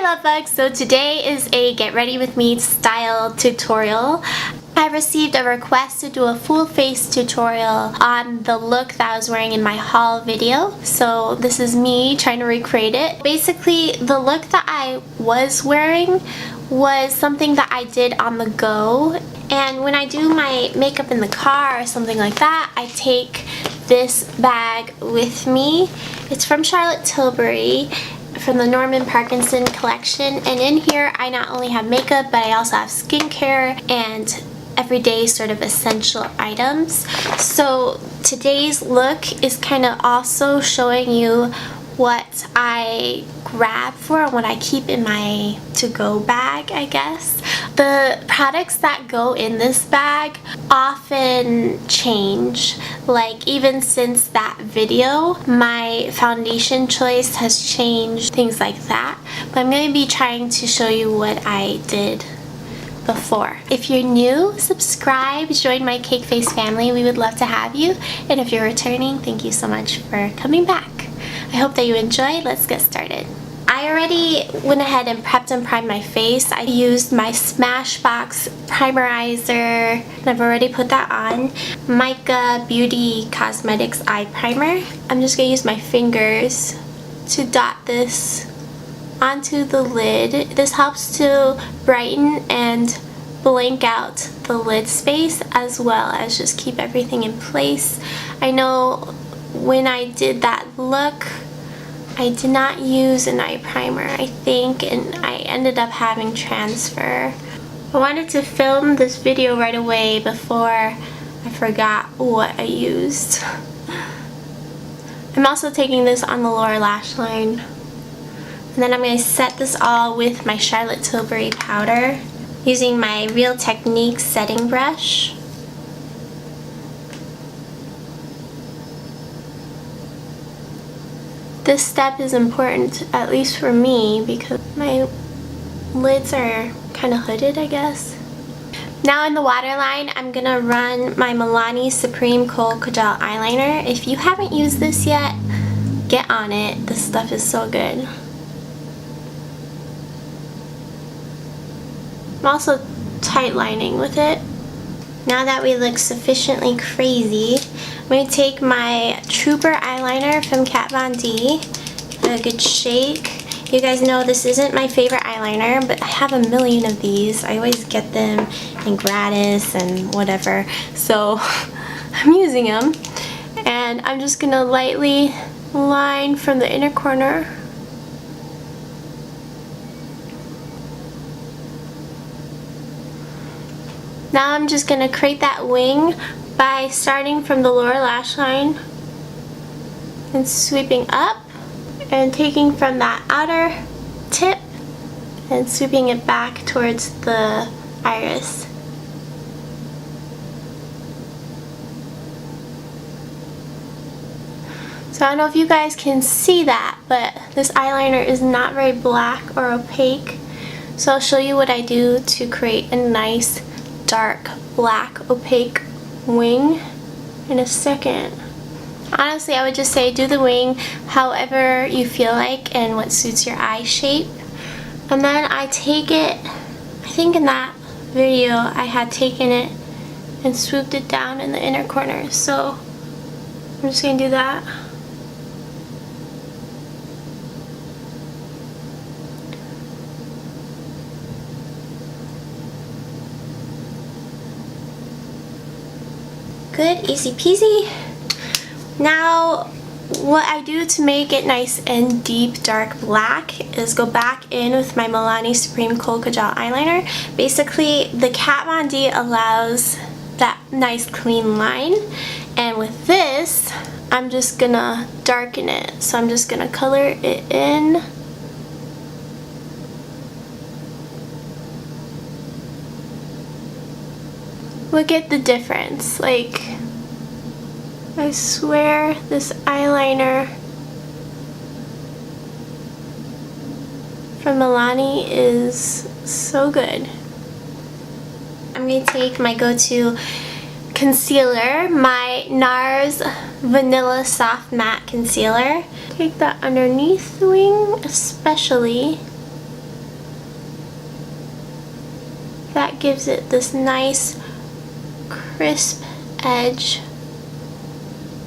love bugs. So today is a get ready with me style tutorial. I received a request to do a full face tutorial on the look that I was wearing in my haul video. So this is me trying to recreate it. Basically, the look that I was wearing was something that I did on the go. And when I do my makeup in the car or something like that, I take this bag with me. It's from Charlotte Tilbury, from the Norman Parkinson collection, and in here I not only have makeup but I also have skincare and everyday sort of essential items. So today's look is kind of also showing you what I grab for and what I keep in my to-go bag, I guess. The products that go in this bag often change. Like even since that video, my foundation choice has changed, things like that. But I'm going to be trying to show you what I did before. If you're new, subscribe, join my Cake Face family. We would love to have you. And if you're returning, thank you so much for coming back. I hope that you enjoyed. Let's get started. I already went ahead and prepped and primed my face. I used my Smashbox primerizer, and I've already put that on. Mica Beauty Cosmetics Eye Primer. I'm just gonna use my fingers to dot this onto the lid. This helps to brighten and blank out the lid space as well as just keep everything in place. I know when I did that look, I did not use an eye primer, I think, and I ended up having transfer. I wanted to film this video right away before I forgot what I used. I'm also taking this on the lower lash line. And then I'm going to set this all with my Charlotte Tilbury powder using my Real Techniques setting brush. This step is important, at least for me, because my lids are kind of hooded, I guess. Now in the waterline, I'm going to run my Milani Supreme Kohl Kajal eyeliner. If you haven't used this yet, get on it. This stuff is so good. I'm also tight lining with it. Now that we look sufficiently crazy, I'm going to take my Trooper eyeliner from Kat Von D. Give it a good shake. You guys know this isn't my favorite eyeliner, but I have a million of these. I always get them in gratis and whatever, so I'm using them. And I'm just going to lightly line from the inner corner. Now I'm just going to create that wing by starting from the lower lash line and sweeping up and taking from that outer tip and sweeping it back towards the iris. So I don't know if you guys can see that, but this eyeliner is not very black or opaque. So I'll show you what I do to create a nice dark black opaque wing in a second. Honestly, I would just say do the wing however you feel like and what suits your eye shape. And then I take it, I think in that video I had taken it and swooped it down in the inner corner. So I'm just going to do that. Good, easy peasy. Now, what I do to make it nice and deep dark black is go back in with my Milani Supreme Kohl Kajal eyeliner. Basically, the Kat Von D allows that nice clean line, and with this, I'm just gonna darken it. So I'm just gonna color it in. Look at the difference. Like, I swear this eyeliner from Milani is so good. I'm going to take my go-to concealer, my NARS Vanilla Soft Matte Concealer. Take that underneath the wing especially. that gives it this nice crisp edge.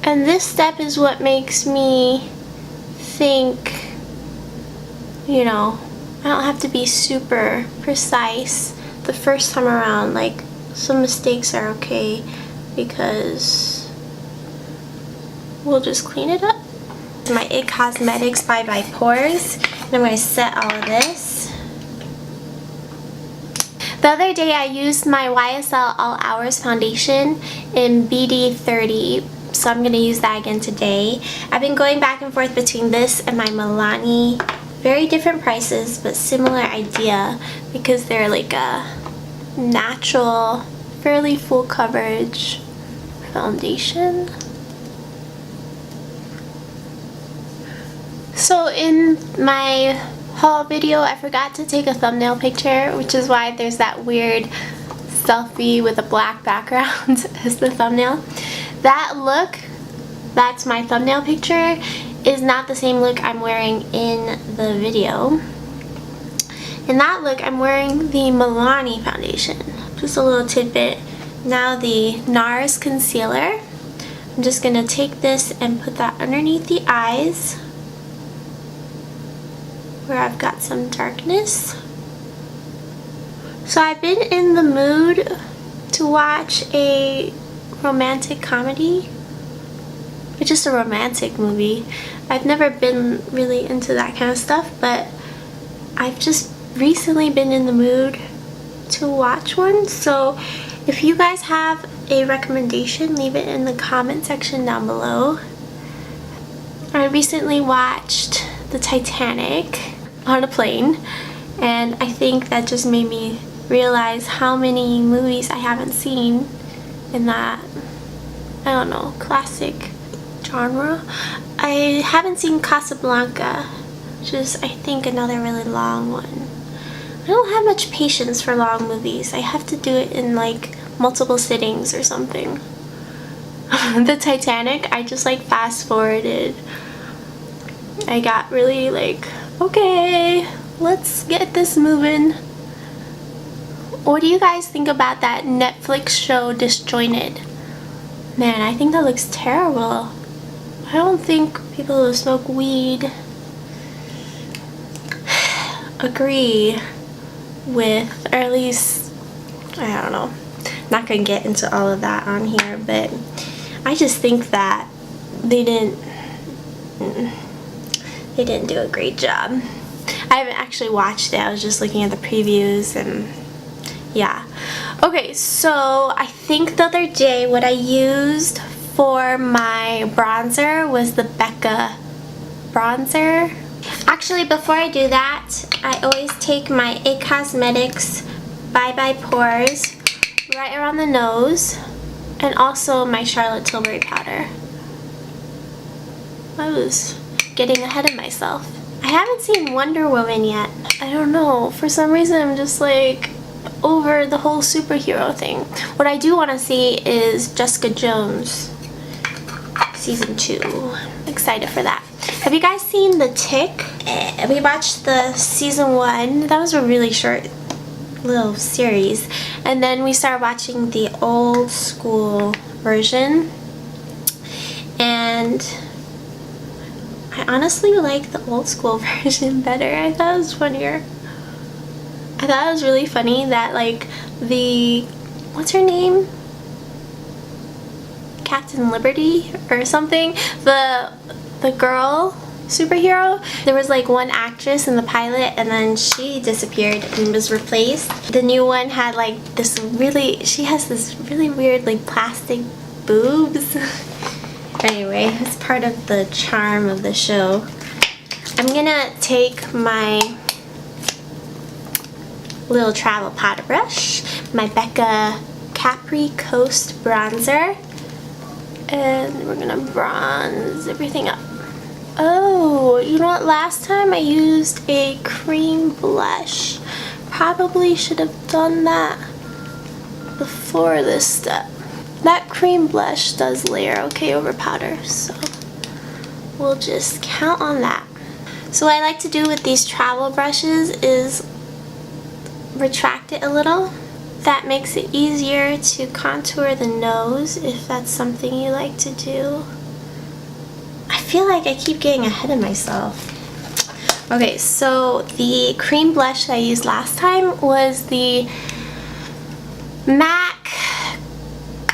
And this step is what makes me think, you know, I don't have to be super precise the first time around. Like, some mistakes are okay because we'll just clean it up. My IT Cosmetics Bye Bye Pores, and I'm going to set all of this. The other day I used my YSL All Hours foundation in BD30, so I'm going to use that again today. I've been going back and forth between this and my Milani. Very different prices, but similar idea because they're like a natural, fairly full coverage foundation. So in my haul video, I forgot to take a thumbnail picture, which is why there's that weird selfie with a black background as the thumbnail. That look, that's my thumbnail picture, is not the same look I'm wearing in the video. In that look, I'm wearing the Milani foundation. Just a little tidbit. Now the NARS concealer. I'm just going to take this and put that underneath the eyes where I've got some darkness. So I've been in the mood to watch a romantic comedy. It's just a romantic movie. I've never been really into that kind of stuff, but I've just recently been in the mood to watch one. So if you guys have a recommendation, leave it in the comment section down below. I recently watched the Titanic on a plane, and I think that just made me realize how many movies I haven't seen in that, I don't know, classic genre. I haven't seen Casablanca, which is I think another really long one. I don't have much patience for long movies. I have to do it in like multiple sittings or something. The Titanic, I just like fast forwarded. I got really like, okay, let's get this moving. What do you guys think about that Netflix show Disjointed? Man, I think that looks terrible. I don't think people who smoke weed agree with, or at least, I don't know. Not gonna get into all of that on here, but I just think that they didn't do a great job. I haven't actually watched it. I was just looking at the previews and yeah. Okay, so I think the other day what I used for my bronzer was the Becca bronzer. Actually, before I do that, I always take my IT Cosmetics Bye Bye Pores right around the nose, and also my Charlotte Tilbury powder. I was getting ahead of myself. I haven't seen Wonder Woman yet. I don't know, for some reason I'm just like over the whole superhero thing. What I do want to see is Jessica Jones season 2. Excited for that. Have you guys seen The Tick? We watched the season 1. That was a really short little series, and then we started watching the old school version, and I honestly like the old school version better. I thought it was funnier. I thought it was really funny that like the, what's her name? Captain Liberty or something, the girl superhero, there was like one actress in the pilot and then she disappeared and was replaced. The new one had like this really, she has this really weird like plastic boobs. Anyway, it's part of the charm of the show. I'm gonna take my little travel powder brush, my Becca Capri Coast bronzer, and we're gonna bronze everything up. Oh, you know what? Last time I used a cream blush. Probably should have done that before this step. That cream blush does layer okay over powder, so we'll just count on that. So what I like to do with these travel brushes is retract it a little that makes it easier to contour the nose if that's something you like to do. I feel like I keep getting ahead of myself. Okay, so the cream blush that I used last time was the MAC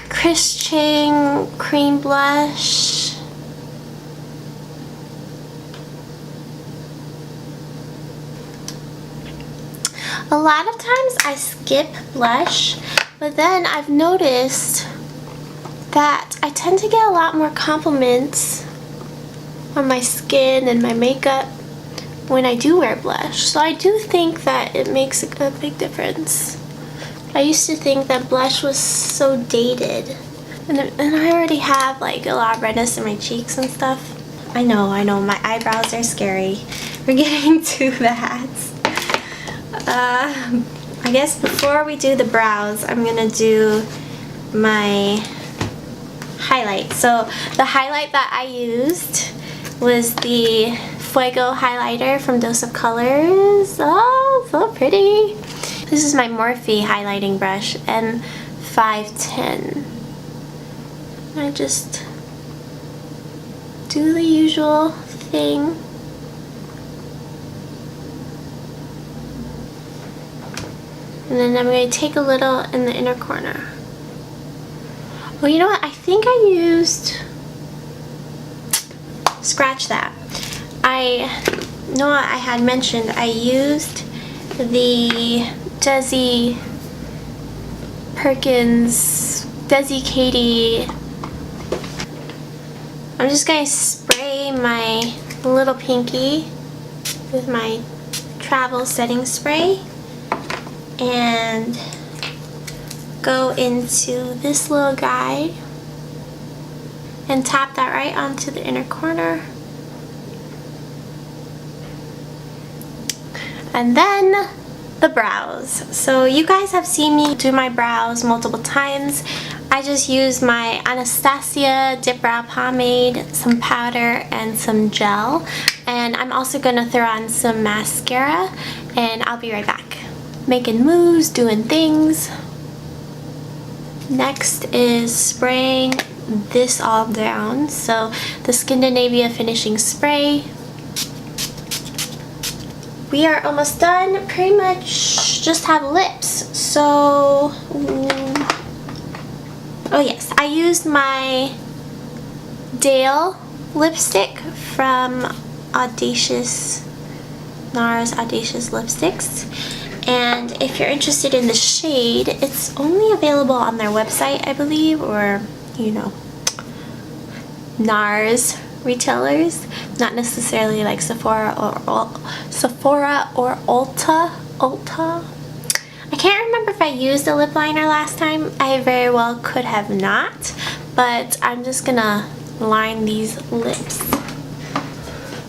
Chris Chang cream blush. A lot of times I skip blush, but then I've noticed that I tend to get a lot more compliments on my skin and my makeup when I do wear blush. So I do think that it makes a big difference. I used to think that blush was so dated, and I already have like a lot of redness in my cheeks and stuff. I know, my eyebrows are scary. We're getting to that. I guess before we do the brows, I'm gonna do my highlight. So the highlight that I used was the Fuego highlighter from Dose of Colors. Oh, so pretty. This is my Morphe highlighting brush, M510. I just do the usual thing. And then I'm going to take a little in the inner corner. Well, you know what? I think I used... Scratch that. I know I had mentioned I used the Desi Perkins, Desi Katie. I'm just going to spray my little pinky with my travel setting spray and go into this little guy and tap that right onto the inner corner. And then the brows. So you guys have seen me do my brows multiple times. I just use my Anastasia Dip Brow Pomade, some powder, and some gel. And I'm also gonna throw on some mascara, and I'll be right back. Making moves, doing things. Next is spraying this all down. So the Skindinavia finishing spray. We are almost done. Pretty much just have lips. So, oh yes, I used my Dale lipstick from NARS Audacious Lipsticks. And if you're interested in the shade, it's only available on their website, I believe, or, you know, NARS retailers, not necessarily like Sephora or Ulta. I can't remember if I used a lip liner last time. I very well could have not, but I'm just gonna line these lips.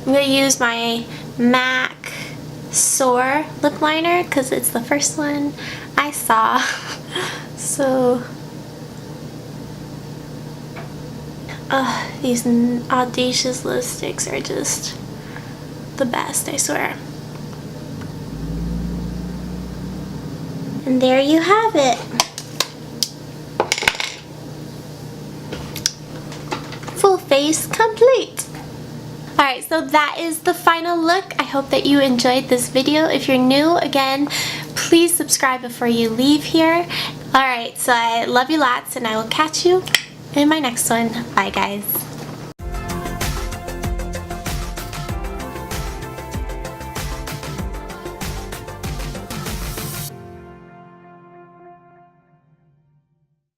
I'm gonna use my MAC Soar lip liner because it's the first one I saw. So these Audacious lipsticks are just the best, I swear. And there you have it. Full face complete. Alright, so that is the final look. I hope that you enjoyed this video. If you're new, again, please subscribe before you leave here. Alright, so I love you lots, and I will catch you in my next one. Bye, guys.